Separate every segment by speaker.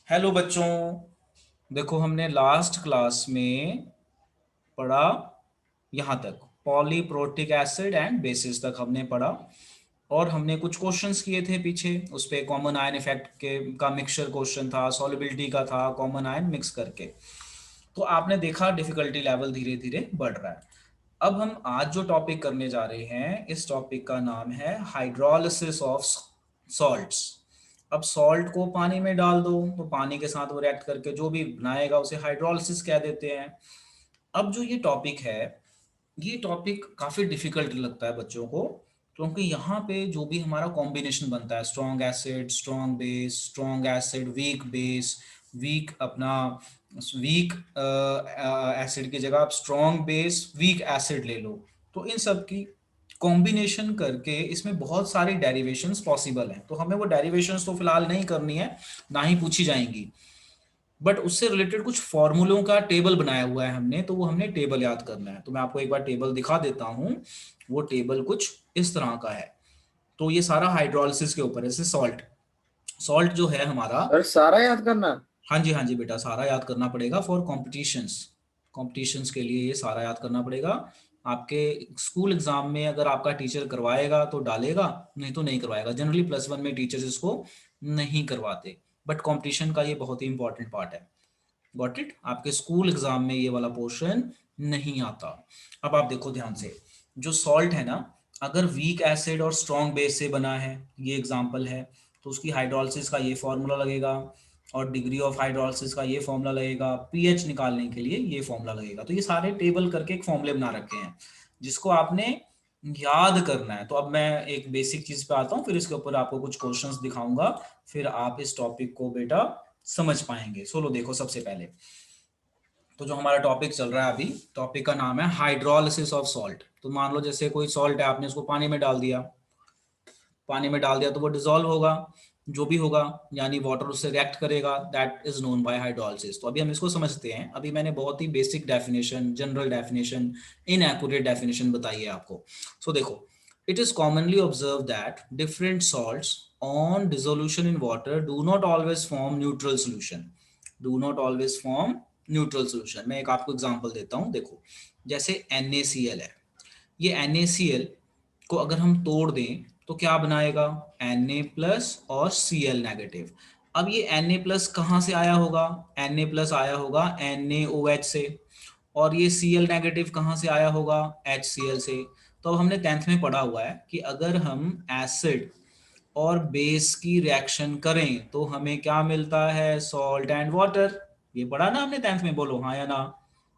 Speaker 1: Hello बच्चों। देखो हमने लास्ट क्लास में पढ़ा यहाँ तक, पॉलीप्रोटिक एसिड एंड बेसिस तक हमने पढ़ा। और हमने कुछ क्वेश्चंस किए थे पीछे, उस पे कॉमन आयन इफेक्ट के का मिक्सचर क्वेश्चन था, सॉल्युबिलिटी का था, कॉमन आयन मिक्स करके। तो आपने देखा डिफिकल्टी लेवल धीरे धीरे बढ़ रहा है। अब हम आज जो टॉपिक करने जा रहे हैं, इस टॉपिक का नाम है हाइड्रोलिसिस ऑफ सॉल्ट्स। अब सॉल्ट को पानी में डाल दो तो पानी के साथ वो रिएक्ट करके जो भी बनाएगा उसे हाइड्रोलिसिस कह देते हैं। अब जो ये टॉपिक है, ये टॉपिक काफी डिफिकल्ट लगता है बच्चों को, क्योंकि यहाँ पे जो भी हमारा कॉम्बिनेशन बनता है, strong acid strong base, strong acid weak base, weak अपना वीक एसिड की जगह आप स्ट्रॉन्ग बेस वीक एसिड ले लो। तो इन सब की कॉम्बिनेशन करके इसमें बहुत सारी डेरिवेशंस पॉसिबल हैं। तो हमें वो डेरिवेशंस तो फिलहाल नहीं करनी है, ना ही पूछी जाएंगी, बट उससे रिलेटेड कुछ फॉर्मूलों का टेबल बनाया हुआ है हमने, तो वो हमने टेबल याद करना है। तो मैं आपको एक बार टेबल दिखा देता हूँ। वो टेबल कुछ इस तरह का है। तो ये सारा हाइड्रोलिसिस के ऊपर है। जैसे सॉल्ट, सॉल्ट जो है हमारा,
Speaker 2: सर सारा याद करना।
Speaker 1: हाँ जी बेटा, सारा याद करना पड़ेगा फॉर कॉम्पिटिशन्स। कॉम्पिटिशन्स के लिए ये सारा याद करना पड़ेगा। आपके स्कूल एग्जाम में अगर आपका टीचर करवाएगा तो डालेगा, नहीं तो नहीं करवाएगा। जनरली +1 में टीचर्स इसको नहीं करवाते, बट कंपटीशन का ये बहुत ही इंपॉर्टेंट पार्ट है। Got it? आपके स्कूल एग्जाम में ये वाला पोर्शन नहीं आता। अब आप देखो ध्यान से, जो सॉल्ट है ना, अगर वीक एसिड और स्ट्रॉन्ग बेस से बना है, ये एग्जांपल है, तो उसकी हाइड्रोलिसिस का ये फॉर्मूला लगेगा, और डिग्री ऑफ हाइड्रोलिसिस का ये फॉर्मूला लगेगा, पीएच निकालने के लिए ये फॉर्मूला लगेगा। तो ये सारे टेबल करके एक फॉर्मूले बना रखे हैं जिसको आपने याद करना है। तो अब मैं एक बेसिक चीज पे आता हूँ, फिर इसके ऊपर आपको कुछ क्वेश्चंस दिखाऊंगा, फिर आप इस टॉपिक को बेटा समझ पाएंगे। सोलो देखो, सबसे पहले तो जो हमारा टॉपिक चल रहा है अभी, टॉपिक का नाम है हाइड्रोलिसिस ऑफ सॉल्ट। तो मान लो जैसे कोई सॉल्ट है, आपने उसको पानी में डाल दिया, पानी में डाल दिया तो वो डिसॉल्व होगा, जो भी होगा, यानी वाटर उससे रिएक्ट करेगा, that is known by hydrolysis. तो अभी हम इसको समझते हैं। अभी मैंने बहुत ही basic definition, general definition, inaccurate definition बताई है आपको। सो देखो, it is commonly observe that different salts on dissolution in water do not always form neutral solution. Do not always form neutral solution. मैं एक आपको एग्जांपल देता हूं। देखो, जैसे NaCl है, ये NaCl को अगर हम तोड़ दें तो क्या बनाएगा? Na प्लस और Cl नेगेटिव। अब ये Na प्लस कहाँ से आया होगा? Na प्लस आया होगा NaOH से, और ये Cl नेगेटिव कहाँ से आया होगा? HCl से। तो अब हमने 10th में पढ़ा हुआ है कि अगर हम एसिड और बेस की रिएक्शन करें तो हमें क्या मिलता है? Salt and water. ये पढ़ा ना हमने 10th में? बोलो हाँ या ना,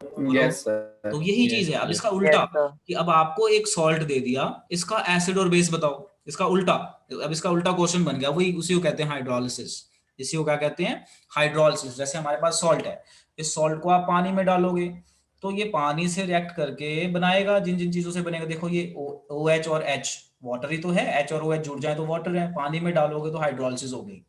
Speaker 1: बोलो।
Speaker 2: Yes sir.
Speaker 1: तो यही चीज
Speaker 2: यस
Speaker 1: है। अब
Speaker 2: यस।
Speaker 1: इसका उल्टा, कि अब आपको एक सॉल्ट दे दिया, इसका एसिड और बेस बताओ, इसका उल्टा। अब इसका उल्टा क्वेश्चन बन गया, वही उसी को कहते हैं हाइड्रोलिसिस। इसी को क्या कहते हैं? हाइड्रोलिसिस। जैसे हमारे पास सॉल्ट है, इस सॉल्ट को आप पानी में डालोगे तो ये पानी से रिएक्ट करके बनाएगा, जिन जिन चीजों से बनेगा। देखो ये OH और H, वाटर ही तो है। H और OH जुड़ जाए तो वाटर है, पानी में डालोगे तो हाइड्रोलिसिस हो गई।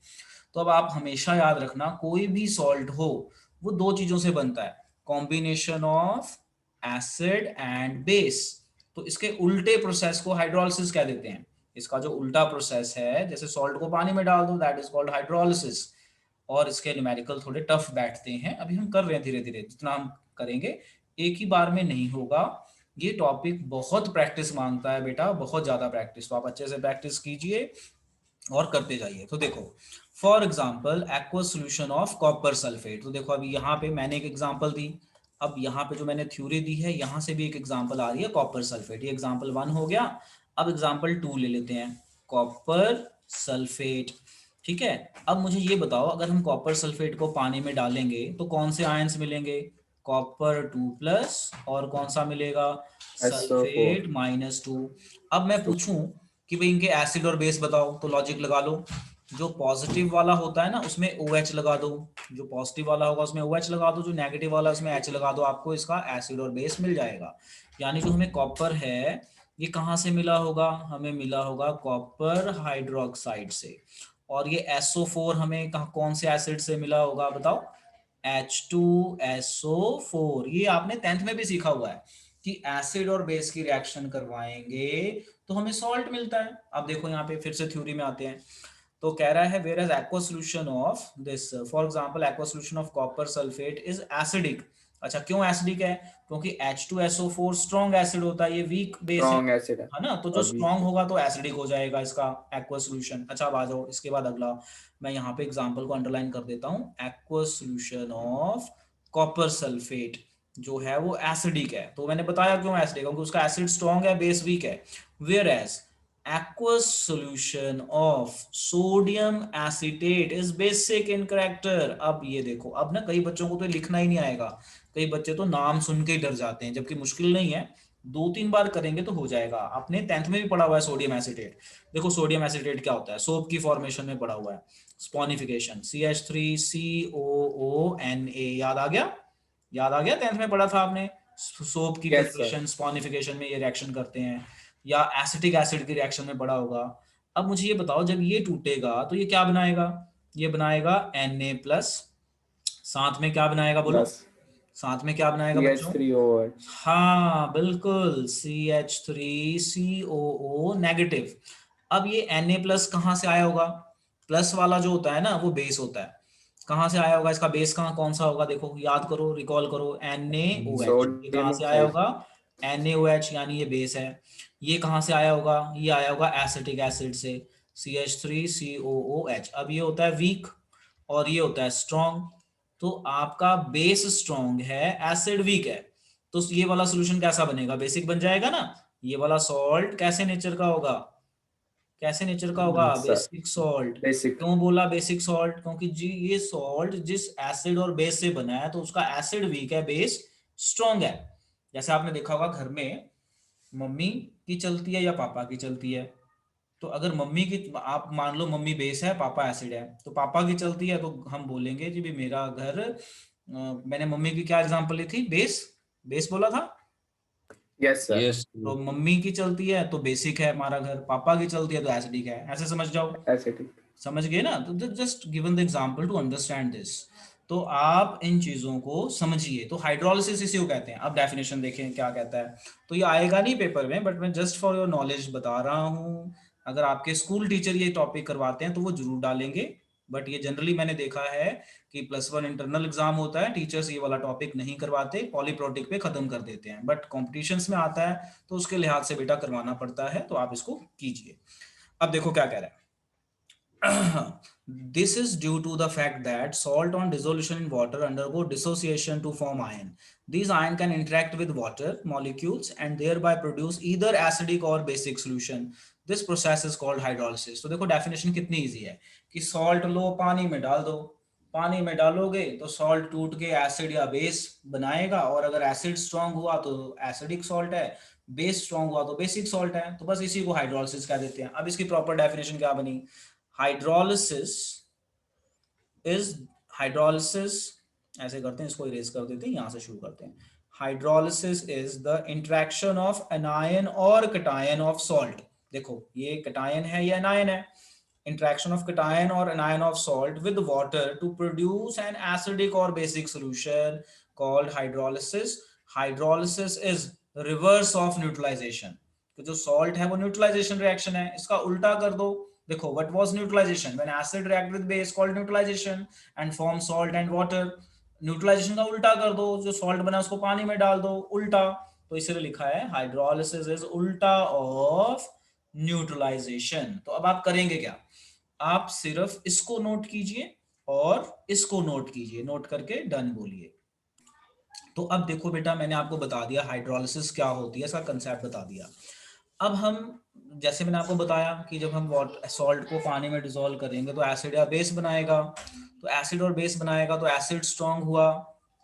Speaker 1: तो अब आप हमेशा याद रखना, कोई भी सॉल्ट हो वो दो चीजों से बनता है, combination of acid and base. तो इसके उल्टे प्रोसेस को हाइड्रोलिसिस कह देते हैं। इसका जो उल्टा प्रोसेस है, जैसे सॉल्ट को पानी में डाल दो, दैट इज कॉल्ड हाइड्रोलिसिस। और इसके न्यूमेरिकल थोड़े टफ बैठते हैं, अभी हम कर रहे हैं धीरे धीरे, जितना हम करेंगे एक ही बार में नहीं होगा। ये टॉपिक बहुत प्रैक्टिस मांगता है बेटा, बहुत ज्यादा प्रैक्टिस। तो आप अच्छे से प्रैक्टिस कीजिए और करते जाइए। तो देखो, for example aqua solution of copper sulphate. तो देखो अभी यहाँ पे मैंने एक एग्जाम्पल दी, अब यहाँ पे जो मैंने थ्योरी दी है, यहाँ से भी एक एग्जाम्पल आ रही है कॉपर सल्फेट। ये एग्जाम्पल 1 हो गया। अब एग्जाम्पल 2 ले लेते हैं, कॉपर सल्फेट। ठीक है, अब मुझे ये बताओ, अगर हम कॉपर सल्फेट को पानी में डालेंगे तो कौन से आयंस मिलेंगे? कॉपर 2+ और कौन सा मिलेगा?
Speaker 2: SO4।
Speaker 1: सल्फेट -2। अब मैं पूछूं कि भाई इनके एसिड और बेस बताओ, तो लॉजिक लगा लो। जो पॉजिटिव वाला होता है ना उसमें OH लगा दो, जो पॉजिटिव वाला होगा उसमें OH लगा दो, जो नेगेटिव वाला उसमें H लगा दो, आपको इसका एसिड और बेस मिल जाएगा। यानी जो हमें कॉपर है, ये कहाँ से मिला होगा? हमें मिला होगा कॉपर हाइड्रोक्साइड से। और ये SO4 हमें कहाँ, कौन से एसिड से मिला होगा बताओ? H2SO4। ये आपने 10th में भी सीखा हुआ है कि एसिड और बेस की रिएक्शन करवाएंगे तो हमें सॉल्ट मिलता है। अब देखो यहाँ पे फिर से थ्योरी में आते हैं। तो कह रहा है whereas aqueous solution of this, for example aqueous solution of copper sulphate is acidic. अच्छा, क्यों एसिडिक है? क्योंकि H2SO4 स्ट्रॉन्ग एसिड होता है, ये वीक बेस
Speaker 2: स्ट्रॉन्ग एसिड
Speaker 1: है ना, तो जो
Speaker 2: और
Speaker 1: स्ट्रॉन्ग
Speaker 2: वीक।
Speaker 1: होगा तो एसिडिक हो जाएगा इसका एक्वा सोल्यूशन। अच्छा, अब आ जाओ इसके बाद अगला, मैं यहाँ पे एग्जांपल को अंडरलाइन कर देता हूँ। Aqua solution of copper sulphate जो है वो एसिडिक है, तो मैंने बताया क्यों एसिडिक, क्योंकि उसका एसिड स्ट्रॉन्ग है, बेस वीक है। Whereas aqueous solution of sodium acetate is basic in character। अब ये देखो, अब ना कई बच्चों को तो लिखना ही नहीं आएगा, कई बच्चे तो नाम सुन के ही डर जाते हैं, जबकि मुश्किल नहीं है, 2-3 बार करेंगे तो हो जाएगा। आपने 10th में भी पढ़ा हुआ है सोडियम एसिटेट। देखो सोडियम एसिटेट क्या होता है, सोप की फॉर्मेशन में पढ़ा हुआ है, स्पॉनिफिकेशन CH3COONA, याद आ गया? याद आ गया, 10th में पढ़ा था आपने। सोप की
Speaker 2: यस सर।
Speaker 1: प्रिपरेशन स्पॉनिफिकेशन में ये रिएक्शन करते हैं, या एसिटिक एसिड की रिएक्शन में पड़ा होगा। अब मुझे ये बताओ, जब ये टूटेगा तो ये क्या बनाएगा? ये बनाएगा Na प्लस, साथ में क्या बनाएगा बोलो?
Speaker 2: प्लस
Speaker 1: साथ में क्या बनाएगा
Speaker 2: सी एच
Speaker 1: बच्चों?
Speaker 2: थ्री ओ एच
Speaker 1: हाँ बिल्कुल, CH3COO नेगेटिव। अब ये Na प्लस कहाँ से आया होगा? प्लस वाला जो होता है ना वो बेस होता है, कहाँ से आया होगा? इसका बेस कहाँ कौन सा होगा? देखो याद करो, रिकॉल करो, NaOH, ये कहाँ
Speaker 2: सोडियम
Speaker 1: से आया
Speaker 2: ऑक्साइड।
Speaker 1: होगा? NaOH, यानी ये बेस है। ये कहाँ से आया होगा? ये आया होगा एसिटिक एसिड से, CH3COOH। अब ये होता है वीक और ये होता है स्ट्रॉन्ग, तो आपका बेस स्ट्रॉन्ग है, एसिड वीक है, तो ये वाला सॉल्यूशन कैसा बनेगा? बेसिक बन जाएगा ना। ये वाला सॉल्ट कैसे नेचर का होगा? कैसे नेचर का होगा?
Speaker 2: Sir
Speaker 1: basic salt.
Speaker 2: बेसिक।
Speaker 1: क्यों बोला बेसिक सॉल्ट? क्योंकि जी ये सॉल्ट जिस एसिड और बेस से बना है तो उसका एसिड वीक है, बेस स्ट्रॉन्ग है। जैसे आपने देखा होगा घर में मम्मी की चलती है या पापा की चलती है, तो अगर मम्मी की, आप मान लो मम्मी बेस है पापा एसिड है, तो पापा की चलती है तो हम बोलेंगे जी भी मेरा घर, मैंने मम्मी की क्या एग्जांपल ली थी? बेस, बेस बोला था।
Speaker 2: Yes sir.
Speaker 3: यस।
Speaker 1: तो मम्मी की चलती है तो बेसिक है हमारा घर, पापा की चलती है तो एसिडिक है, ऐसे समझ जाओ।
Speaker 2: एसिडिक।
Speaker 1: समझ गए ना? तो just given the example to understand this, तो आप इन चीजों को समझिए। तो हाइड्रोलिसिस इसी को कहते हैं। अब डेफिनेशन देखें क्या कहता है, तो ये आएगा नहीं पेपर में, बट मैं जस्ट फॉर योर नॉलेज बता रहा हूँ। अगर आपके स्कूल टीचर ये टॉपिक करवाते हैं तो वो जरूर डालेंगे, बट ये जनरली मैंने देखा है कि +1 इंटरनल एग्जाम होता है, टीचर्स ये वाला टॉपिक नहीं करवाते, पॉलीप्रोटिक पे खत्म कर देते हैं, बट कॉम्पिटिशन्स में आता है तो उसके लिहाज से बेटा करवाना पड़ता है, तो आप इसको कीजिए। अब देखो क्या कह रहा है। This is due to the fact that salt on dissolution in water undergo dissociation to form ion. These ion can interact with water molecules and thereby produce either acidic or basic solution. This process is called hydrolysis. तो देखो definition कितनी easy है कि salt लो, पानी में डाल दो, पानी में डालोगे तो सॉल्ट टूट के एसिड या बेस बनाएगा, और अगर एसिड स्ट्रांग हुआ तो एसिडिक सॉल्ट है, बेस स्ट्रांग हुआ तो बेसिक सॉल्ट है। तो बस इसी को हाइड्रोलिसिस कह देते हैं। अब इसकी प्रॉपर डेफिनेशन क्या बनी? हाइड्रोलिसिस इज, हाइड्रोलिसिस ऐसे करते हैं, इसको इरेज कर देते हैं, यहां से शुरू करते हैं। Hydrolysis is the interaction of anion और कटायन ऑफ सॉल्ट। देखो ये कटायन है, ये एनायन है। इंटरेक्शन ऑफ कटायन और anion of salt with water to produce an acidic और basic solution called hydrolysis. Hydrolysis is reverse of neutralization. तो जो सॉल्ट है वो न्यूट्रलाइजेशन रिएक्शन है, इसका उल्टा कर दो। देखो what was neutralisation? When acid react with base called neutralisation and form salt and water. Neutralisation का उल्टा कर दो, जो सॉल्ट बना उसको पानी में डाल दो, उल्टा। तो इसलिए लिखा है हाइड्रोलिसिस इज उल्टा ऑफ न्यूट्रलाइजेशन। तो अब आप करेंगे क्या? आप सिर्फ इसको नोट कीजिए और इसको नोट कीजिए, नोट करके डन बोलिए। तो अब देखो बेटा, मैंने आपको बता दिया हाइड्रोलिसिस क्या होती है, इसका कंसेप्ट बता दिया। अब हम, जैसे मैंने आपको बताया कि जब हम सॉल्ट को पानी में डिसॉल्व करेंगे तो एसिड या बेस बनाएगा, तो एसिड और बेस बनाएगा तो एसिड स्ट्रांग हुआ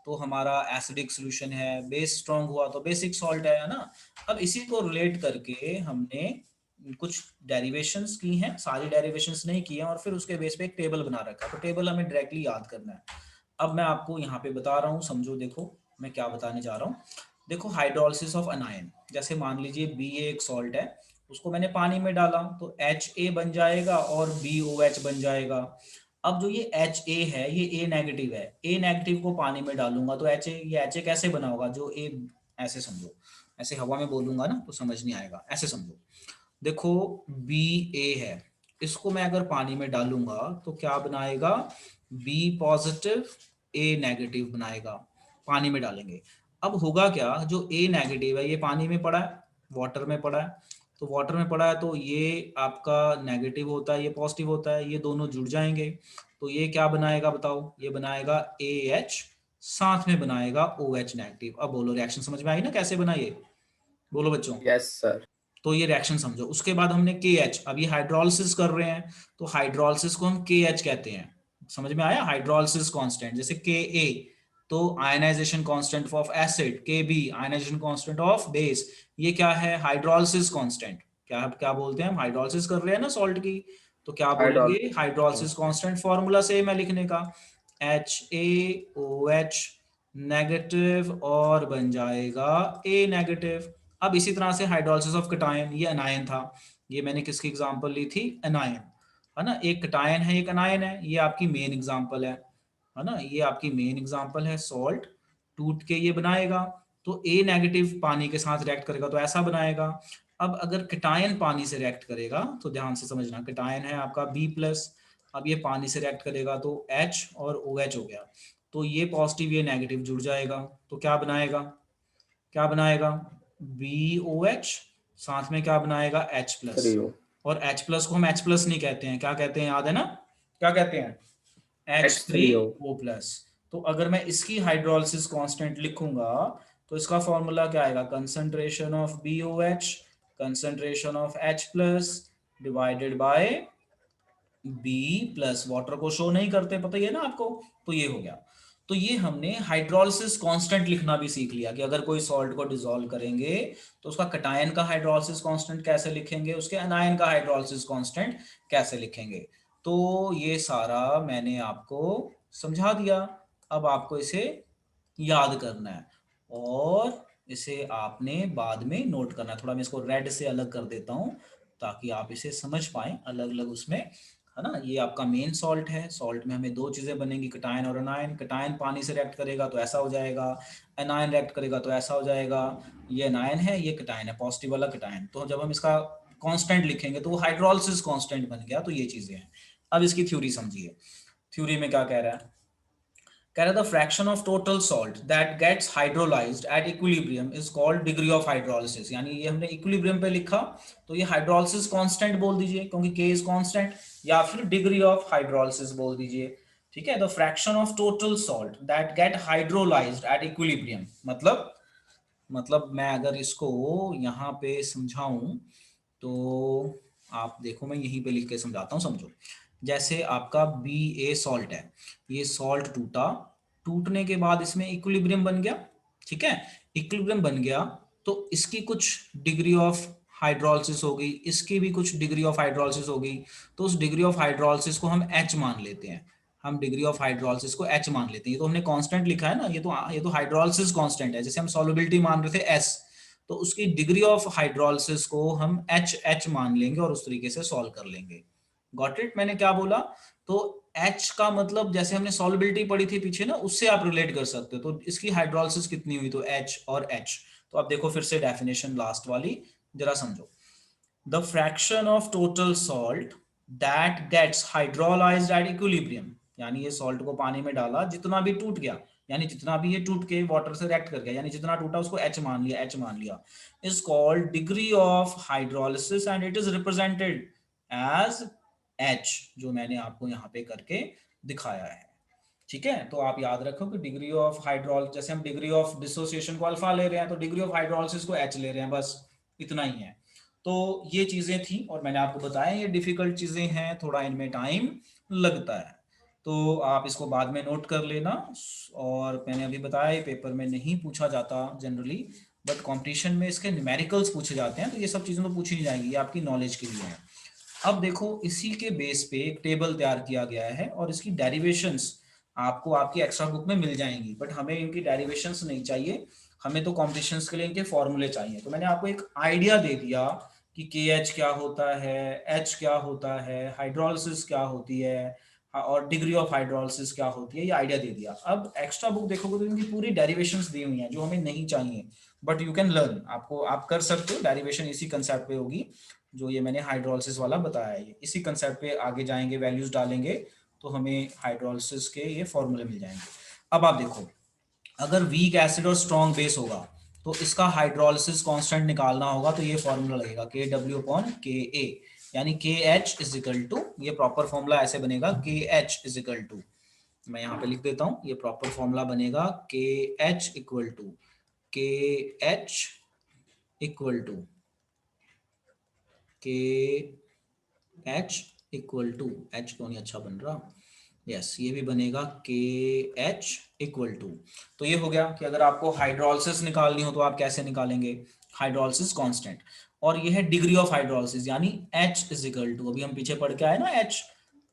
Speaker 1: तो हमारा एसिडिक सॉल्यूशन है, बेस स्ट्रांग हुआ तो बेसिक सॉल्ट है ना। अब इसी को रिलेट करके हमने कुछ डेरिवेशंस की हैं, सारी डेरिवेशंस नहीं की हैं, और फिर उसके बेस पे एक टेबल बना रखा है, तो टेबल हमें डायरेक्टली याद करना है। अब मैं आपको यहाँ पे बता रहा हूँ, समझो। देखो मैं क्या बताने जा रहा हूँ। देखो हाइड्रोलिसिस ऑफ अनायन, जैसे मान लीजिए Ba एक सॉल्ट है, उसको मैंने पानी में डाला तो Ha बन जाएगा और BOH बन जाएगा। अब जो ये Ha है ये A नेगेटिव है, A नेगेटिव को पानी में डालूंगा तो ये Ha कैसे बना होगा? जो A, ऐसे समझो, ऐसे हवा में बोलूंगा ना तो समझ नहीं आएगा, ऐसे समझो। देखो Ba है, इसको मैं अगर पानी में डालूंगा तो क्या बनाएगा, B पॉजिटिव A नेगेटिव बनाएगा, पानी में डालेंगे। अब होगा क्या, जो A नेगेटिव है ये पानी में पड़ा है, वाटर में पड़ा है, तो वाटर में पड़ा है तो ये आपका नेगेटिव होता है, ये पॉजिटिव होता है, ये दोनों जुड़ जाएंगे, तो ये क्या बनाएगा बताओ, ये बनाएगा AH, साथ में बनाएगा OH नेगेटिव। अब बोलो रिएक्शन समझ में आई ना कैसे बनाइए, बोलो बच्चों।
Speaker 2: Yes, sir.
Speaker 1: तो ये रिएक्शन समझो। उसके बाद हमने KH, अब ये हाइड्रोलिसिस कर रहे हैं तो हाइड्रोलिसिस को हम KH कहते हैं, समझ में आया, हाइड्रोलिसिस कांस्टेंट। जैसे Ka तो ionisation constant of acid, Kb ionisation constant of base, ये क्या है, हाइड्रोलिसिस कांस्टेंट। क्या क्या बोलते हैं हम, हाइड्रोलिसिस कर रहे हैं ना सॉल्ट की, तो क्या बोलेंगे,
Speaker 2: Hydrolysis
Speaker 1: hydrolysis
Speaker 2: constant.
Speaker 1: Constant, formula same है लिखने का, HaOH नेगेटिव और बन जाएगा A नेगेटिव। अब इसी तरह से हाइड्रोलिसिस ऑफ कटायन, ये अनायन था, ये मैंने किसकी एग्जांपल ली थी, अनायन, है ना, एक कटायन है एक अनायन है, ये आपकी मेन एग्जांपल है ना, ये आपकी मेन एग्जांपल है। सॉल्ट टूट के ये बनाएगा तो A नेगेटिव पानी के साथ रिएक्ट करेगा तो ऐसा बनाएगा। अब अगर कटायन पानी से रिएक्ट करेगा तो ध्यान से समझना, कटायन है आपका B प्लस, अब ये पानी से रिएक्ट करेगा तो H और OH हो गया, तो ये पॉजिटिव ये नेगेटिव जुड़ जाएगा, तो क्या बनाएगा, क्या बनाएगा, BOH, साथ में क्या बनाएगा H प्लस,
Speaker 2: 3O.
Speaker 1: और H प्लस को हम H प्लस नहीं कहते हैं, क्या कहते हैं याद है ना, क्या कहते हैं,
Speaker 2: H3O.
Speaker 1: H3O plus. तो अगर मैं इसकी हाइड्रोलिसिस कांस्टेंट लिखूंगा तो इसका फॉर्मूला क्या आएगा, concentration of BOH concentration of H plus divided by B plus, water को शो नहीं करते पता ही है ना आपको, तो ये हो गया। तो ये हमने हाइड्रोलिसिस कांस्टेंट लिखना भी सीख लिया कि अगर कोई सॉल्ट को डिसॉल्व करेंगे तो उसका कटायन का हाइड्रोलिसिस कांस्टेंट कैसे लिखेंगे, उसके अनायन का हाइड्रोलिसिस कांस्टेंट कैसे लिखेंगे। तो ये सारा मैंने आपको समझा दिया, अब आपको इसे याद करना है और इसे आपने बाद में नोट करना है। थोड़ा मैं इसको रेड से अलग कर देता हूं ताकि आप इसे समझ पाएं अलग अलग उसमें, है ना। ये आपका मेन सॉल्ट है, सॉल्ट में हमें दो चीजें बनेंगी, कटायन और अनायन। कटायन पानी से रिएक्ट करेगा तो ऐसा हो जाएगा, अनायन रिएक्ट करेगा तो ऐसा हो जाएगा। ये अनायन है ये कटायन है, पॉजिटिव वाला कटायन। तो जब हम इसका कांस्टेंट लिखेंगे तो वो हाइड्रोलिसिस कांस्टेंट बन गया। तो ये चीजें हैं। अब इसकी थ्योरी समझिए, थ्योरी में क्या कह रहा है, कह रहा था fraction of total salt that gets hydrolysed at equilibrium is called degree of hydrolysis. यानी ये हमने इक्विलिब्रियम पे लिखा तो ये हाइड्रोलिसिस कांस्टेंट बोल दीजिए क्योंकि K इज कांस्टेंट, या फिर डिग्री ऑफ हाइड्रोलिसिस बोल दीजिए। ठीक है, the fraction of total salt that get hydrolysed at equilibrium, मतलब मैं अगर इसको यहाँ पे समझाऊं तो आप देखो मैं यहीं पे लिख के समझाता हूँ, समझो। जैसे आपका BA सॉल्ट है, ये सॉल्ट टूटा, टूटने के बाद इसमें इक्विलिब्रियम बन गया। ठीक है, इक्विलिब्रियम बन गया तो इसकी कुछ डिग्री ऑफ हाइड्रोलिसिस हो गई, इसकी भी कुछ डिग्री ऑफ हाइड्रोलिसिस हो गई, तो उस डिग्री ऑफ हाइड्रोलिसिस को हम H मान लेते हैं। हम डिग्री ऑफ हाइड्रोलिसिस को H मान लेते हैं। ये तो हमने कांस्टेंट लिखा है ना, ये तो हाइड्रोलिसिस कांस्टेंट है। जैसे हम सॉल्युबिलिटी मान रहे थे S, तो उसकी डिग्री ऑफ हाइड्रोलिसिस को हम H मान लेंगे और उस तरीके से सॉल्व कर लेंगे। गॉट इट, मैंने क्या बोला, तो H का मतलब जैसे हमने सॉल्युबिलिटी पढ़ी थी पीछे ना, उससे आप रिलेट कर सकते हो। तो इसकी हाइड्रोलिसिस कितनी हुई, तो H और H। तो अब देखो फिर से डेफिनेशन लास्ट वाली जरा समझो। The fraction of total salt that gets hydrolysed at equilibrium, यानी ये सॉल्ट को पानी में डाला, जितना भी टूट गया, यानी जितना भी ये टूट के वाटर से रिएक्ट कर गया, यानी जितना टूटा उसको H मान लिया, H मान लिया, is called degree of hydrolysis and it is represented as H, जो मैंने आपको यहाँ पे करके दिखाया है। ठीक है, तो आप याद रखो कि डिग्री ऑफ हाइड्रोल, जैसे हम डिग्री ऑफ डिसोसिएशन को अल्फा ले रहे हैं तो डिग्री ऑफ हाइड्रोलिसिस को H ले रहे हैं, बस इतना ही है। तो ये चीजें थी और मैंने आपको बताया ये डिफिकल्ट चीजें हैं, थोड़ा इनमें टाइम लगता है, तो आप इसको बाद में नोट कर लेना। और मैंने अभी बताया ये पेपर में नहीं पूछा जाता जनरली, बट कंपटीशन में इसके न्यूमेरिकल्स पूछे जाते हैं, तो ये सब चीजें तो पूछी नहीं जाएंगी, ये आपकी नॉलेज के लिए है। अब देखो इसी के बेस पे एक टेबल तैयार किया गया है और इसकी डेरिवेशंस आपको आपकी एक्स्ट्रा बुक में मिल जाएंगी, बट हमें इनकी डेरिवेशंस नहीं चाहिए, हमें तो कॉम्पिटिशन्स के लिए इनके फॉर्मूले चाहिए। तो मैंने आपको एक आइडिया दे दिया कि KH क्या होता है, H क्या होता है, हाइड्रोलिसिस क्या होती है और डिग्री ऑफ हाइड्रोलिसिस क्या होती है, ये आइडिया दे दिया। अब एक्स्ट्रा बुक देखोगे तो इनकी पूरी डेरिवेशंस दी हुई हैं जो हमें नहीं चाहिए, बट यू कैन लर्न, आपको आप कर सकते हो, डेरिवेशन इसी कंसेप्ट पे होगी। जो ये मैंने हाइड्रोलिसिस वाला बताया है, इसी कंसेप्ट पे आगे जाएंगे, वैल्यूज डालेंगे तो हमें हाइड्रोलिसिस के ये फॉर्मूले मिल जाएंगे। अब आप देखो, अगर वीक एसिड और स्ट्रॉन्ग बेस होगा तो इसका हाइड्रोलिसिस कांस्टेंट निकालना होगा, तो ये फॉर्मूला लगेगा के डब्ल्यू अपॉन के ए, यानी के एच इज इक्वल टू, ये प्रॉपर फॉर्मूला ऐसे बनेगा, के एच इज इक्वल टू, मैं यहाँ पे लिख देता हूँ, ये प्रॉपर फॉर्मूला बनेगा के एच इक्वल टू, के एच इक्वल टू, के एच इक्वल टू, एच क्यों नहीं अच्छा बन रहा, यस ये भी बनेगा के एच इक्वल टू। तो ये हो गया कि अगर आपको हाइड्रोलिसिस निकालनी हो तो आप कैसे निकालेंगे, हाइड्रोलिसिस कांस्टेंट, और ये है डिग्री ऑफ हाइड्रोलिसिस, यानी एच इज इक्वल टू, अभी हम पीछे पढ़ के आए ना, H,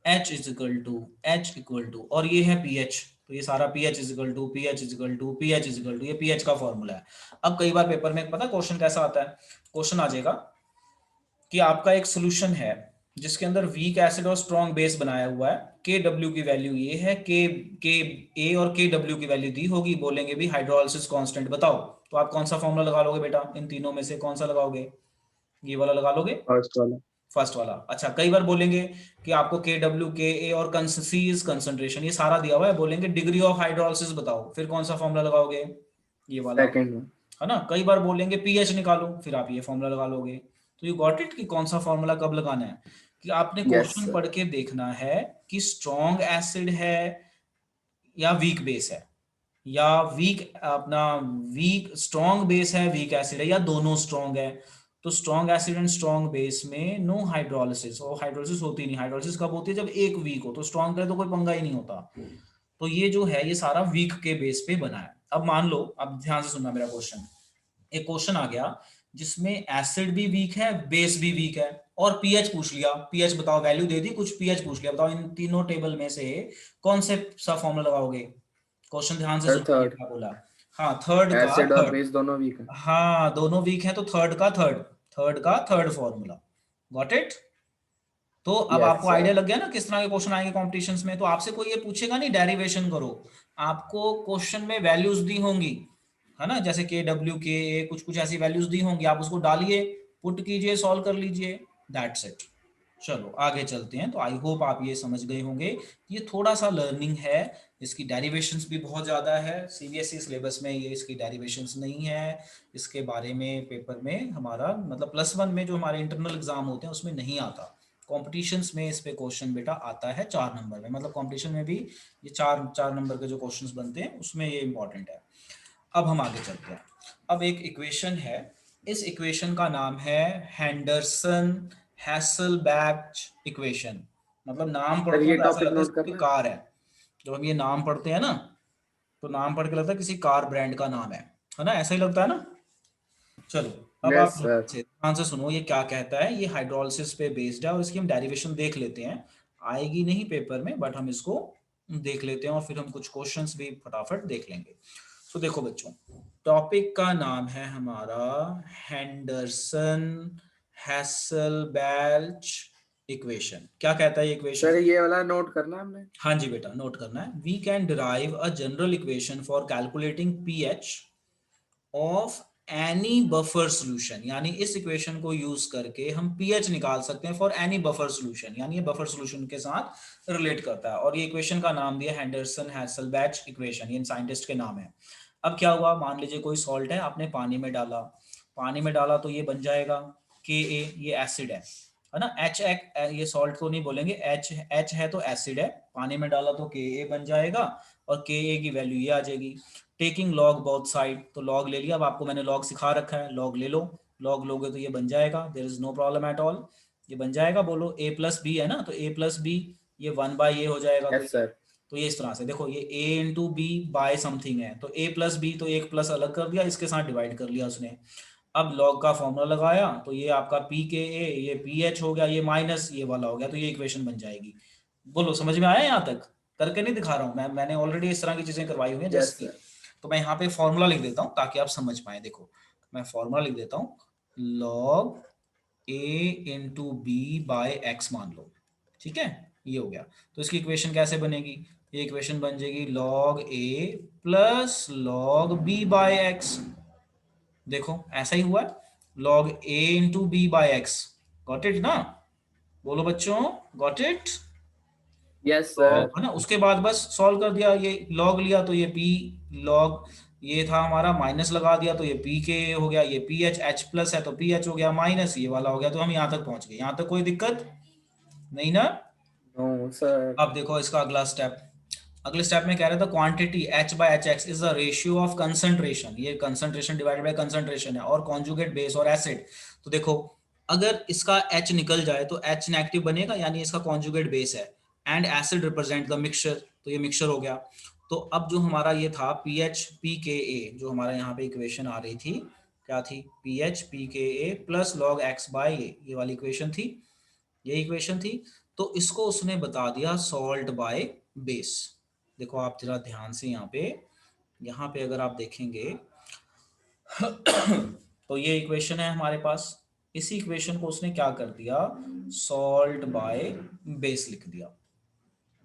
Speaker 1: H is equal to, H equal to, और ये है पीएच, तो ये सारा pH is equal to, pH is equal to, pH is equal to, ये पीएच का फॉर्मूला है। अब कई बार पेपर में पता क्वेश्चन कैसा आता है, क्वेश्चन आ जाएगा कि आपका एक सोल्यूशन है जिसके अंदर वीक एसिड और स्ट्रॉन्ग बेस बनाया हुआ है, के डब्ल्यू की वैल्यू ये है, के ए और के डब्ल्यू की वैल्यू दी होगी, बोलेंगे भी हाइड्रोलिसिस कांस्टेंट बताओ, तो आप कौन सा फॉर्मूला लगा लोगे बेटा, इन तीनों में से कौन सा लगाओगे, ये वाला लगा लोगे,
Speaker 2: फर्स्ट वाला।
Speaker 1: फर्स्ट वाला। अच्छा, कई बार बोलेंगे कि आपको के डब्ल्यू, के ए और सी इज कंसंट्रेशन, ये सारा दिया हुआ है, बोलेंगे डिग्री ऑफ हाइड्रोलिसिस बताओ, फिर कौन सा फॉर्मूला लगाओगे, ये वाला,
Speaker 2: सेकंड में।
Speaker 1: है ना। कई बार बोलेंगे पीएच निकालो, फिर आप ये फॉर्मूला लगा लोगे। तो यू गॉट इट कि कौन सा फॉर्मूला कब लगाना है, कि आपने
Speaker 2: यस
Speaker 1: क्वेश्चन
Speaker 2: सर।
Speaker 1: पढ़ के देखना है कि स्ट्रॉन्ग एसिड है या वीक बेस है, या वीक अपना वीक स्ट्रॉन्ग बेस है, वीक एसिड है, या दोनों स्ट्रॉन्ग है। तो strong acid and strong base में नो हाइड्रोलिसिस, और हाइड्रोलिसिस होती नहीं, हाइड्रोलिसिस कब होती है, जब एक वीक हो, तो स्ट्रॉन्ग करे तो कोई पंगा ही नहीं होता। तो ये जो है ये सारा वीक के बेस पे बना है। अब मान लो, अब ध्यान से सुनना मेरा क्वेश्चन, एक क्वेश्चन आ गया जिसमें एसिड भी वीक है, बेस भी वीक है, और पीएच पूछ लिया, पीएच बताओ, वैल्यू दे दी कुछ, पीएच पूछ लिया, बताओ इन तीनों टेबल में से कौन से सा फॉर्मूला लगाओगे। क्वेश्चन ध्यान से
Speaker 2: सर
Speaker 1: सुनिए
Speaker 2: थर्ड।
Speaker 1: क्या बोला, हाँ थर्ड का
Speaker 2: एसिड और
Speaker 1: थर्ड,
Speaker 2: बेस दोनों वीक है।
Speaker 1: हाँ दोनों वीक है तो थर्ड का थर्ड, थर्ड का थर्ड फॉर्मूला, गॉट इट। तो अब
Speaker 2: यस
Speaker 1: आपको आइडिया
Speaker 2: सर।
Speaker 1: लग गया ना किस तरह के क्वेश्चन आएंगे कॉम्पिटिशन्स में। तो आपसे कोई ये पूछेगा नहीं डेरिवेशन करो, आपको क्वेश्चन में वैल्यूज दी होंगी, है ना, जैसे के डब्ल्यू, के ए, कुछ कुछ ऐसी वैल्यूज दी होंगी, आप उसको डालिए, पुट कीजिए, सॉल्व कर लीजिए, दैट्स इट। चलो आगे चलते हैं। तो आई होप आप ये समझ गए होंगे, ये थोड़ा सा लर्निंग है, इसकी डेरिवेशंस भी बहुत ज़्यादा है, सीबीएसई सिलेबस में ये इसकी डेरिवेशंस नहीं है, इसके बारे में पेपर में हमारा मतलब +1 में जो हमारे इंटरनल एग्जाम होते हैं उसमें नहीं आता, कॉम्पिटिशन्स में इस पे क्वेश्चन बेटा आता है 4 नंबर में, मतलब कॉम्पिटिशन में भी ये चार चार नंबर के जो क्वेश्चंस बनते हैं उसमें ये इंपॉर्टेंट है। अब हम आगे चलते हैं। अब एक इक्वेशन है, इस इक्वेशन का नाम है हैंडरसन हैसलबैच इक्वेशन, मतलब नाम
Speaker 2: सर
Speaker 1: पढ़ते हैं
Speaker 2: ये
Speaker 1: तो ऐसा
Speaker 2: टॉपिक
Speaker 1: लगता है
Speaker 2: नोट
Speaker 1: जैसे कोई
Speaker 2: करना है।
Speaker 1: कार है, जब हम ये नाम पढ़ते हैं ना तो नाम पढ़ के लगता है किसी कार ब्रांड का नाम है ना, ऐसा ही लगता है ना। चलो अब आप
Speaker 2: यस सर।
Speaker 1: ध्यान से सुनो ये क्या कहता है, ये हाइड्रोलिसिस पे बेस्ड है और इसकी हम डेरिवेशन देख लेते हैं, आएगी नहीं पेपर में बट हम इसको देख लेते हैं और फिर हम कुछ क्वेश्चंस भी फटाफट देख लेंगे। तो देखो बच्चों, टॉपिक का नाम है हमारा हैंडरसन हैसलबैच इक्वेशन। क्या कहता है ये
Speaker 2: सर
Speaker 1: इक्वेशन,
Speaker 2: ये वाला नोट करना है हमने।
Speaker 1: हाँ जी बेटा नोट करना है, we can derive a general equation for calculating pH of any buffer solution, यानी इस इक्वेशन को यूज करके हम पीएच निकाल सकते हैं फॉर एनी बफर सोल्यूशन, यानी ये बफर सोल्यूशन के साथ रिलेट करता है, और ये इक्वेशन का नाम दिया हैंडरसन हैसलबैच इक्वेशन, ये साइंटिस्ट के नाम है। अब क्या हुआ, मान लीजिए कोई सॉल्ट है, आपने पानी में डाला, पानी में डाला तो ये बन जाएगा के ए, ये एसिड है ना, एच एक, ये सॉल्ट को नहीं बोलेंगे, एच एच है तो एसिड है, पानी में डाला तो के ए बन जाएगा, और के ए की वैल्यू ये आ जाएगी। टेकिंग लॉग बोथ साइड, तो लॉग ले लिया, अब आपको मैंने लॉग सिखा रखा है, लॉग ले लो, लॉग लोगे तो ये बन जाएगा, there is no problem at all, ये बन जाएगा, बोलो ए प्लस बी है ना, तो ए प्लस बी ये 1/a हो जाएगा,
Speaker 2: यस सर।
Speaker 1: तो ये इस तरह से देखो, ये a into B by something है, तो a प्लस बी, तो एक प्लस अलग कर दिया, इसके साथ डिवाइड कर लिया उसने। अब लॉग का फॉर्मूला लगाया तो ये आपका पी के ए, ये पी एच हो गया, ये माइनस ये वाला हो गया, तो ये इक्वेशन बन जाएगी। बोलो समझ में आया यहाँ तक, करके नहीं दिखा रहा हूँ मैंने ऑलरेडी इस तरह की चीजें करवाई हुई हैं
Speaker 2: यस
Speaker 1: जैसे कि,
Speaker 2: सर।
Speaker 1: तो मैं यहाँ पे फॉर्मूला लिख देता हूँ ताकि आप समझ पाए। देखो मैं फॉर्मूला लिख देता हूँ, log A into B by x मान लो, ठीक है, ये हो गया। तो इसकी इक्वेशन कैसे बनेगी, ये इक्वेशन बन जाएगी log A plus log B by X, देखो ऐसा ही हुआ है, log A into B by X, got it ना, बोलो बच्चों, गॉट इट।
Speaker 2: यस
Speaker 1: तो
Speaker 2: सर।
Speaker 1: है ना, उसके बाद बस सॉल्व कर दिया, ये लॉग लिया तो ये पी लॉग, ये था हमारा, माइनस लगा दिया तो ये पी के हो गया, ये पी एच, एच प्लस है तो पी एच हो गया, माइनस ये वाला हो गया, तो हम यहाँ तक पहुंच गए। यहाँ तक कोई दिक्कत नहीं ना।
Speaker 2: No sir.
Speaker 1: अब देखो इसका अगला स्टेप, अगले स्टेप में कह रहे थे quantity h by H x is the ratio of concentration, ये कंसंट्रेशन डिवाइडेड बाय कंसंट्रेशन है, और कॉन्जुगेट बेस और एसिड। तो देखो अगर इसका h निकल जाए तो h नेगेटिव बनेगा, यानी इसका कॉन्जुगेट बेस है, and acid represent the mixture, तो ये मिक्सचर हो गया। तो अब जो हमारा ये था पी एच पी के ए, जो हमारा यहाँ पे इक्वेशन आ रही थी, क्या थी, पी एच पी के ए प्लस लॉग एक्स बाय ए, ये वाली इक्वेशन थी, ये इक्वेशन थी। तो इसको उसने बता दिया सॉल्ट बाय बेस। देखो आप जरा ध्यान से यहाँ पे अगर आप देखेंगे तो ये इक्वेशन है हमारे पास, इसी इक्वेशन को उसने क्या कर दिया, सॉल्ट बाय बेस लिख दिया।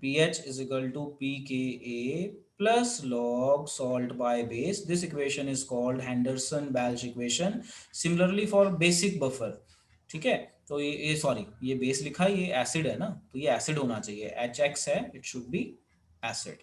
Speaker 1: pH is equal to pKa plus log salt by base. This equation is called Henderson-Balch equation. Similarly for basic buffer, ठीक है, तो ये सॉरी ये बेस लिखा है, ये एसिड है ना, तो ये एसिड होना चाहिए, HX है, इट शुड बी एसिड।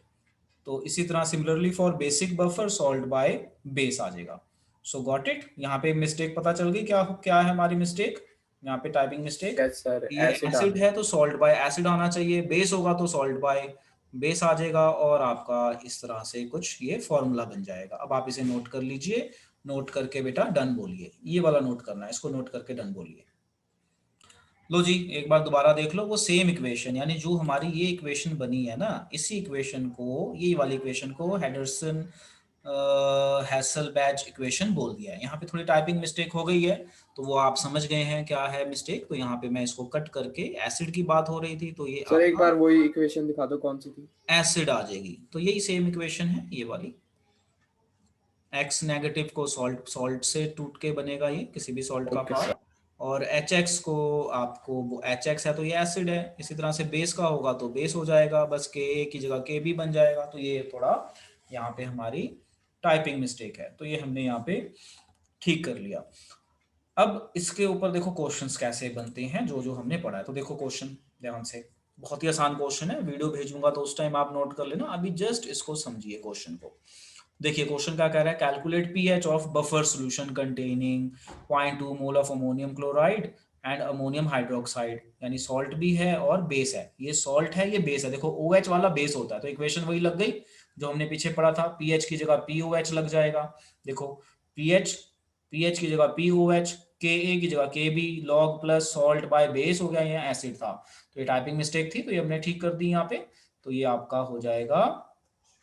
Speaker 1: तो इसी तरह similarly for basic buffer salt by base आ जाएगा। सो गॉट इट, यहाँ पे मिस्टेक पता चल गई, क्या क्या है हमारी मिस्टेक, यहाँ पे टाइपिंग मिस्टेक।
Speaker 2: यस सर,
Speaker 1: ये
Speaker 2: एसिड
Speaker 1: एसिड
Speaker 2: आना।
Speaker 1: है तो सॉल्ट बाय एसिड आना चाहिए, बेस होगा तो सॉल्ट बाय बेस आ जाएगा, और आपका इस तरह से कुछ ये फॉर्मूला बन जाएगा। अब आप इसे नोट कर लीजिए, नोट करके बेटा डन बोलिए, ये वाला नोट करना है, इसको नोट करके डन बोलिए। लो जी एक बार दोबारा देख लो, वो सेम इक्वेशन, यानी जो हमारी ये इक्वेशन बनी है ना, इसी इक्वेशन को, ये वाली इक्वेशन को हेडरसन हैसल-बैच इक्वेशन बोल दिया है। यहाँ पे थोड़ी टाइपिंग मिस्टेक हो गई है, तो वो आप समझ गए हैं क्या है मिस्टेक। तो यहाँ पे मैं इसको कट करके, एसिड की बात हो रही थी तो ये
Speaker 2: सर एक
Speaker 1: आपका
Speaker 2: बार वही इक्वेशन दिखा दो, कौन सी थी?
Speaker 1: एसिड आ जाएगी। तो यही सेम इक्वेशन है ये वाली, एक्स नेगेटिव को सॉल्ट, सॉल्ट से टूट के बनेगा ये, किसी भी सॉल्ट का
Speaker 2: ओके सर।
Speaker 1: पार्ट, और एच एक्स को आपको, एच एक्स है तो ये एसिड है, इसी तरह से बेस का होगा तो बेस हो जाएगा, बस के ए की जगह के बी बन जाएगा। तो ये थोड़ा यहाँ पे हमारी टाइपिंग मिस्टेक है, तो ये हमने यहाँ पे ठीक कर लिया। अब इसके ऊपर देखो क्वेश्चंस कैसे बनते हैं, जो जो हमने पढ़ा है। तो देखो क्वेश्चन ध्यान से, बहुत ही आसान क्वेश्चन है, वीडियो भेजूंगा तो उस टाइम आप नोट कर लेना, अभी जस्ट इसको समझिए क्वेश्चन को। देखिए क्वेश्चन क्या कह रहा है, calculate pH of buffer solution containing 0.2 mole of ammonium chloride and ammonium hydroxide, यानी सॉल्ट भी है और बेस है, ये सॉल्ट है ये बेस है। देखो OH वाला बेस होता है, तो इक्वेशन वही लग गई जो हमने पीछे पढ़ा था, पीएच की जगह POH लग जाएगा। देखो पीएच, पीएच की जगह POH, के की जगह KB, log plus salt by base हो गया, यहाँ एसिड था, तो ये टाइपिंग मिस्टेक थी, तो ये हमने ठीक कर दी यहाँ पे। तो ये आपका हो जाएगा,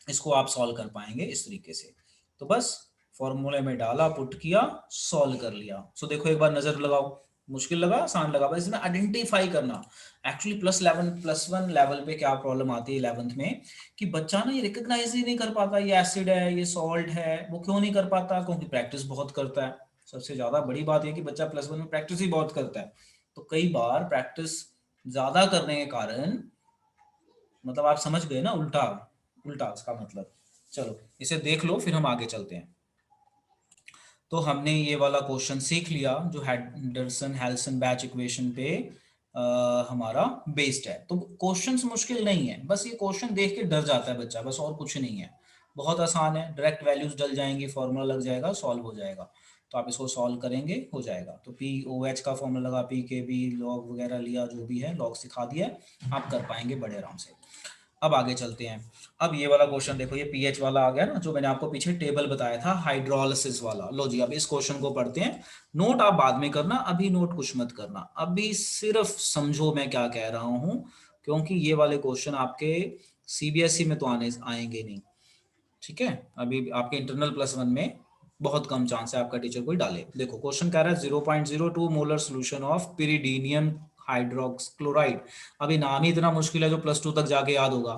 Speaker 1: इसको आप सॉल्व कर पाएंगे इस तरीके से। तो बस फॉर्मूले में डाला, पुट किया, सॉल्व कर लिया। सो देखो एक बार नजर लगाओ, मुश्किल लगा आसान लगा, बस इसमें आइडेंटिफाई करना। एक्चुअली +1 लेवल पे क्या प्रॉब्लम आती है 11th में, कि बच्चा ना ये रिकॉग्नाइज ही नहीं कर पाता, ये एसिड है ये सॉल्ट है। वो क्यों नहीं कर पाता, क्योंकि प्रैक्टिस बहुत करता है। सबसे ज्यादा बड़ी बात ये कि बच्चा +1 में प्रैक्टिस ही बहुत करता है, तो कई बार प्रैक्टिस ज्यादा करने के कारण, मतलब आप समझ गए ना, उल्टा, उल्टा उसका मतलब। चलो इसे देख लो फिर हम आगे चलते हैं। तो हमने ये वाला क्वेश्चन सीख लिया जो हेंडरसन हेल्सन बैच इक्वेशन पे हमारा बेस्ड है। तो क्वेश्चंस मुश्किल नहीं है, बस ये क्वेश्चन देख के डर जाता है बच्चा, बस और कुछ नहीं है। बहुत आसान है, डायरेक्ट वैल्यूज डल जाएंगी, फॉर्मूला लग जाएगा, सॉल्व हो जाएगा। तो आप इसको सॉल्व करेंगे हो जाएगा। तो POH का फॉर्मूला लगा, PKB लॉग वगैरह लिया, जो भी है लॉग सिखा दिया, आप कर पाएंगे बड़े आराम से। अब आगे चलते हैं। अब ये वाला क्वेश्चन देखो, ये पीएच वाला आ गया ना, जो मैंने आपको पीछे टेबल बताया था हाइड्रोलिसिस वाला। लो जी अब इस क्वेश्चन को पढ़ते हैं, नोट आप बाद में करना, अभी नोट कुछ मत करना, अभी सिर्फ समझो मैं क्या कह रहा हूं, क्योंकि ये वाले क्वेश्चन आपके CBSE में तो आने आएंगे नहीं, ठीक है। अभी आपके इंटरनल +1 में बहुत कम चांस है आपका टीचर कोई डाले। देखो क्वेश्चन कह रहा है 0.02 मोलर सोल्यूशन ऑफ पिरिडीनियम हाइड्रोक्स क्लोराइड। अभी नाम ही इतना मुश्किल है जो +2 तक जाके याद होगा,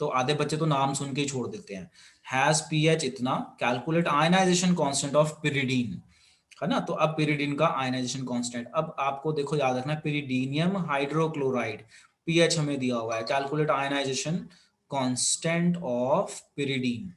Speaker 1: तो आधे बच्चे तो नाम सुन के ही छोड़ देते हैं। हैज पीएच इतना, calculate ionisation constant of pyridine, है ना। तो अब पिरिडीन का आयनाइजेशन कांस्टेंट, अब आपको देखो याद रखना, पिरिडीनियम हाइड्रोक्लोराइड, पीएच हमें दिया हुआ है, calculate ionisation constant of pyridine.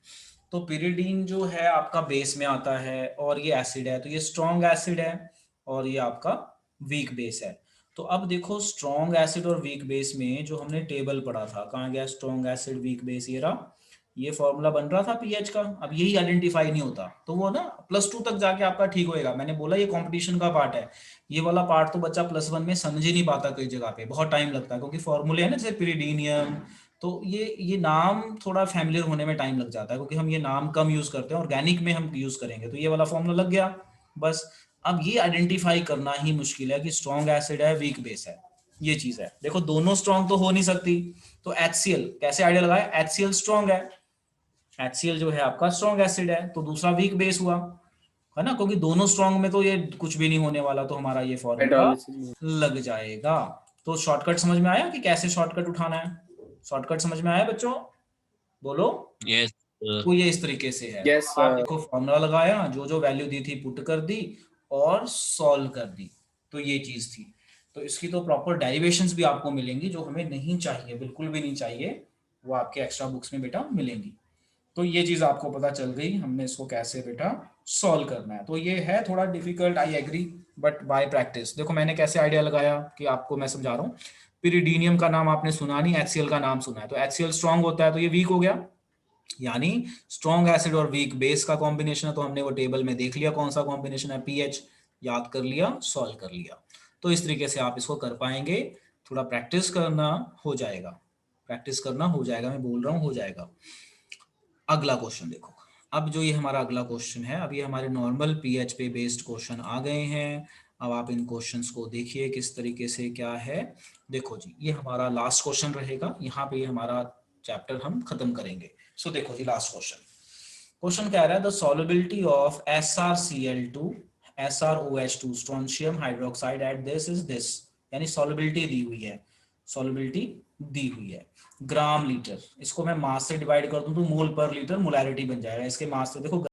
Speaker 1: तो पिरिडीन जो है आपका बेस में आता है, और ये एसिड है, तो ये स्ट्रॉन्ग एसिड है और ये आपका वीक बेस है। तो अब देखो स्ट्रॉन्ग एसिड और वीक बेस में जो हमने टेबल पढ़ा था, कहाँ गया स्ट्रॉन्ग एसिड वीक बेस, ये रहा, ये फॉर्मूला बन रहा था पीएच का। अब यही आइडेंटिफाई नहीं होता तो वो ना +2 तक जाके आपका ठीक होएगा। मैंने बोला ये कंपटीशन का पार्ट है, ये वाला पार्ट तो बच्चा +1 में समझ ही नहीं पाता, कई जगह पे बहुत टाइम लगता है क्योंकि फॉर्मूले है ना जैसे पिरिडीनियम, तो ये नाम थोड़ा फैमिलियर होने में टाइम लग जाता है क्योंकि हम ये नाम कम यूज करते हैं, ऑर्गेनिक में हम यूज करेंगे तो ये वाला फॉर्मूला लग गया बस। अब ये आइडेंटिफाई करना ही मुश्किल है कि स्ट्रॉन्ग एसिड है वीक बेस है, ये चीज है। देखो दोनों स्ट्रॉन्ग तो हो नहीं सकती, तो HCl कैसे आइडिया लगाया, HCl स्ट्रॉन्ग है, HCl जो है आपका स्ट्रॉन्ग एसिड है, तो दूसरा वीक बेस हुआ, है ना, क्योंकि दोनों स्ट्रॉन्ग में तो ये कुछ भी नहीं होने वाला, तो हमारा ये फॉर्मूला
Speaker 2: हाइड्रोलिसिस।
Speaker 1: लग जाएगा। तो शॉर्टकट समझ में आया कि कैसे शॉर्टकट उठाना है? शॉर्टकट समझ में आया बच्चों, बोलो।
Speaker 3: यस
Speaker 1: तो ये इस तरीके से है।
Speaker 2: Yes,
Speaker 1: आप
Speaker 2: sir.
Speaker 1: देखो फॉर्मूला लगाया, जो जो वैल्यू दी थी पुट कर दी और सॉल्व कर दी, तो ये चीज थी। तो इसकी तो प्रॉपर डेरिवेशंस भी आपको मिलेंगी, जो हमें नहीं चाहिए, बिल्कुल भी नहीं चाहिए, वो आपके एक्स्ट्रा बुक्स में बेटा मिलेंगी। तो ये चीज आपको पता चल गई, हमने इसको कैसे बेटा सॉल्व करना है। तो ये है थोड़ा difficult, I agree, but by practice. देखो मैंने कैसे आइडिया लगाया कि आपको मैं समझा रहा हूँ। पिरिडीनियम का नाम आपने सुना नहीं, HCl का नाम सुना है, तो HCl स्ट्रॉन्ग होता है तो ये वीक हो गया, यानी स्ट्रॉन्ग एसिड और वीक बेस का कॉम्बिनेशन है। तो हमने वो टेबल में देख लिया कौन सा कॉम्बिनेशन है, पीएच याद कर लिया, सॉल्व कर लिया। तो इस तरीके से आप इसको कर पाएंगे, थोड़ा प्रैक्टिस करना हो जाएगा, प्रैक्टिस करना हो जाएगा, मैं बोल रहा हूँ हो जाएगा। अगला क्वेश्चन देखो, अब जो ये हमारा अगला क्वेश्चन है, अब ये हमारे नॉर्मल पीएच पे बेस्ड क्वेश्चन आ गए हैं। अब आप इन क्वेश्चंस को देखिए किस तरीके से क्या है। देखो जी ये हमारा लास्ट क्वेश्चन रहेगा, यहाँ पे ये हमारा चैप्टर हम खत्म करेंगे। सो देखो जी लास्ट क्वेश्चन, क्वेश्चन कह रहा है the solubility of SrCl2 SrOH2 strontium hydroxide at this is this, यानी सॉल्युबिलिटी दी हुई है, सॉल्युबिलिटी दी हुई है ग्राम लीटर। इसको मैं मास से डिवाइड कर दूं तो मोल पर लीटर मोलैरिटी बन जाएगा, इसके मास से देखो